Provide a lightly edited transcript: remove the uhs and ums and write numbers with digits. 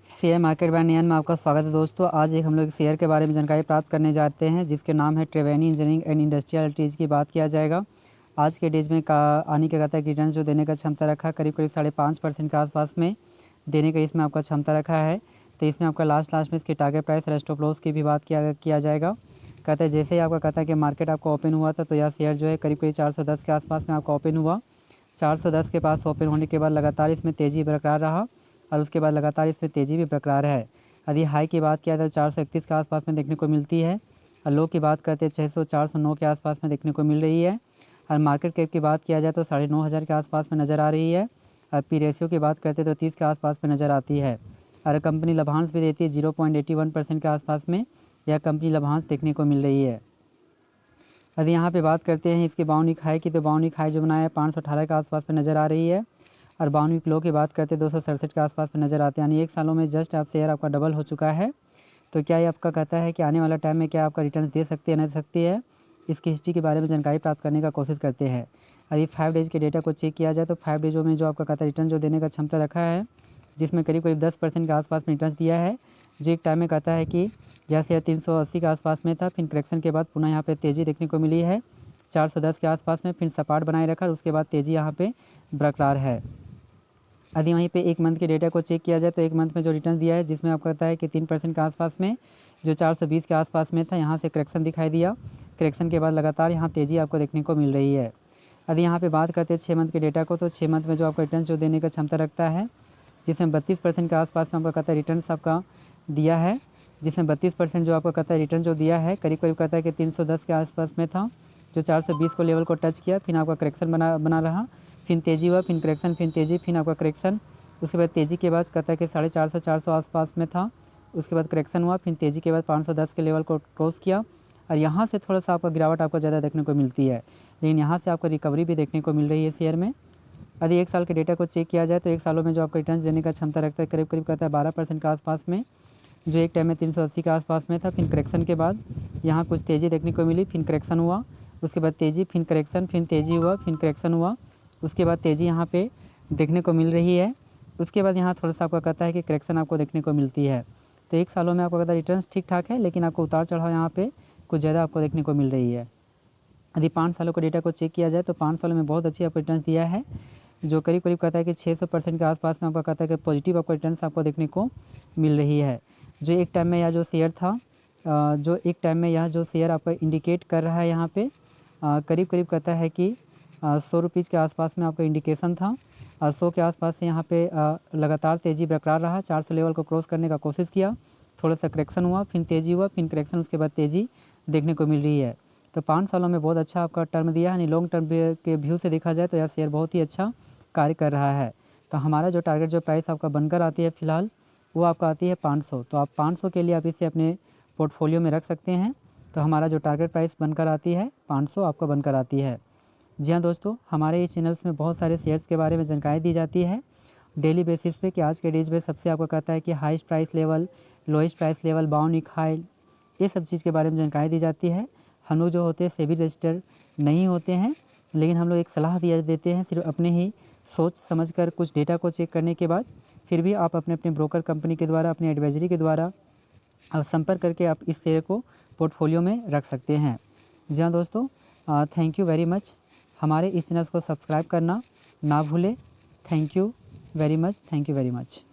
Share market bye नियन में आपका स्वागत है दोस्तों। आज एक हम लोग शेयर के बारे में जानकारी प्राप्त करने जाते हैं जिसके नाम है त्रिवेणी इंजीनियरिंग एंड इंडस्ट्रियल ट्रीज की बात किया जाएगा। आज के डेज में आने के कहता है रिटर्न जो देने का क्षमता रखा करीब करीब 5.5% के आसपास में देने का इसमें आपका क्षमता रखा है। तो इसमें आपका लास्ट में इसकी टारगेट प्राइस और स्टॉप लॉस की भी बात किया जाएगा। कहता है जैसे ही आपका कहता है कि मार्केट आपका ओपन हुआ था तो यह शेयर जो है करीब करीब 410 के आसपास में आपका ओपन हुआ। 410 के पास ओपन होने के बाद लगातार इसमें तेज़ी बरकरार रहा और उसके बाद लगातार इसमें तेज़ी भी बरकरार है। यदि हाई की बात किया तो 431 के आसपास में देखने को मिलती है और लो की बात करते हैं 600 409 के आसपास में देखने को मिल रही है। और मार्केट कैप की बात किया जाए तो 9,500 के आसपास में नज़र आ रही है। और पी रेशियो की बात करते तो 30 के आसपास में नज़र आती है। और कंपनी लाभांश भी देती है 0.81% के आसपास में यह कंपनी लाभांश देखने को मिल रही है। यदि यहाँ पे बात करते हैं इसके बाउंड्री हाई की तो बाउंड्री हाई जो बनाया है 518 के आसपास में नज़र आ रही है। और बाउंड्री लो की बात करते हैं 267 के आसपास में नज़र आते हैं। यानी 1 सालों में जस्ट आप शेयर आपका डबल हो चुका है। तो क्या ये आपका कहता है कि आने वाला टाइम में क्या आपका रिटर्न दे सकती है नहीं दे सकती है, इसकी हिस्ट्री के बारे में जानकारी प्राप्त करने का कोशिश करते हैं। यदि 5 डेज़ के डेटा को चेक किया जाए तो 5 डेज़ों में जो आपका कहता है रिटर्न जो देने का क्षमता रखा है जिसमें करीब करीब 10% के आसपास में रिटर्न दिया है। जो एक टाइम में कहता है कि यह शेयर 380 के आसपास में था, फिर करेक्शन के बाद पुनः यहाँ पे तेज़ी देखने को मिली है 410 के आसपास में, फिर सपाट बनाए रखा और उसके बाद तेज़ी यहाँ पे बरकरार है। यदि वहीं पे 1 मंथ के डेटा को चेक किया जाए तो 1 मंथ में जो रिटर्न दिया है जिसमें आपको कहता है कि 3% के आसपास में जो 420 के आसपास में था यहाँ से करेक्शन दिखाई दिया। करेक्शन के बाद लगातार यहाँ तेज़ी आपको देखने को मिल रही है। यदि यहाँ पे बात करते हैं 6 मंथ के डेटा को तो 6 मंथ में जो आपका रिटर्न जो देने का क्षमता रखता है जिसमें 32% के आसपास में आपका कहता है रिटर्न आपका दिया है। जिसमें 32% जो आपका कहता है रिटर्न जो दिया है करीब करीब कहता है कि 310 के आसपास में था जो 420 को लेवल को टच किया, फिर आपका करेक्शन बना रहा, फिर तेज़ी हुआ, फिर करेक्शन, फिर तेज़ी, फिर आपका करेक्शन। उसके बाद तेज़ी के बाद कहता है कि 450 400 आसपास में था, उसके बाद करेक्शन हुआ, फिर तेज़ी के बाद 510 के लेवल को क्रॉस किया और यहाँ से थोड़ा सा आपका गिरावट आपको ज़्यादा देखने को मिलती है, लेकिन यहाँ से आपको रिकवरी भी देखने को मिल रही है शेयर में। यदि 1 साल के डेटा को चेक किया जाए तो 1 सालों में जो आपका रिटर्न देने का क्षमता रखता है करीब करीब कहता है 12% के आसपास में, जो एक टाइम में 380 के आसपास में था। फिर करेक्शन के बाद यहाँ कुछ तेज़ी देखने को मिली, फिर करेक्शन हुआ, उसके बाद तेज़ी, फिर करेक्शन, फिर तेज़ी हुआ, फिर करेक्शन हुआ, उसके बाद तेज़ी यहाँ पे देखने को मिल रही है। उसके बाद यहाँ थोड़ा सा आपका कहता है कि करेक्शन आपको देखने को मिलती है। तो 1 सालों में आपको कहता है रिटर्न्स ठीक ठाक है, लेकिन आपको उतार चढ़ाव यहाँ पे कुछ ज़्यादा आपको देखने को मिल रही है। यदि 5 सालों के डेटा को चेक किया जाए तो 5 सालों में बहुत अच्छी आपको रिटर्न दिया है, जो करीब करीब कहता है कि 600% के आसपास में आपका कहता है कि पॉजिटिव आपको रिटर्न्स आपको देखने को मिल रही है। जो एक टाइम में यह जो शेयर था जो एक टाइम में यह जो शेयर आपका इंडिकेट कर रहा है यहाँ पे करीब करीब कहता है कि 100 रुपीज़ के आसपास में आपका इंडिकेशन था। 100 के आसपास से यहाँ पे लगातार तेज़ी बरकरार रहा, 400 लेवल को क्रॉस करने का कोशिश किया, थोड़ा सा करेक्शन हुआ, फिर तेज़ी हुआ, फिर करेक्शन, उसके बाद तेज़ी देखने को मिल रही है। तो 5 सालों में बहुत अच्छा आपका टर्म दिया है, यानी लॉन्ग टर्म के व्यू से देखा जाए तो यह शेयर बहुत ही अच्छा कार्य कर रहा है। तो हमारा जो टारगेट जो प्राइस आपका बनकर आती है फ़िलहाल वो आपका आती है 500। तो आप 500 के लिए आप इसे अपने पोर्टफोलियो में रख सकते हैं। तो हमारा जो टारगेट प्राइस बनकर आती है 500 आपको बनकर आती है। जी हाँ दोस्तों, हमारे इस चैनल्स में बहुत सारे शेयर्स के बारे में जानकारी दी जाती है डेली बेसिस पे कि आज के डेज में सबसे आपको कहता है कि highest price level, lowest price level, boundary high, ये सब चीज़ के बारे में जानकारी दी जाती है। हम लोग जो होते हैं सेबी रजिस्टर नहीं होते हैं, लेकिन हम लोग एक सलाह दिया देते हैं सिर्फ अपने ही सोच समझकर कुछ डेटा को चेक करने के बाद। फिर भी आप अपने अपने ब्रोकर कंपनी के द्वारा, अपनी एडवाइजरी के द्वारा संपर्क करके आप इस शेयर को पोर्टफोलियो में रख सकते हैं। जी हाँ दोस्तों, थैंक यू वेरी मच। हमारे इस चैनल को सब्सक्राइब करना ना भूलें। Thank you very much.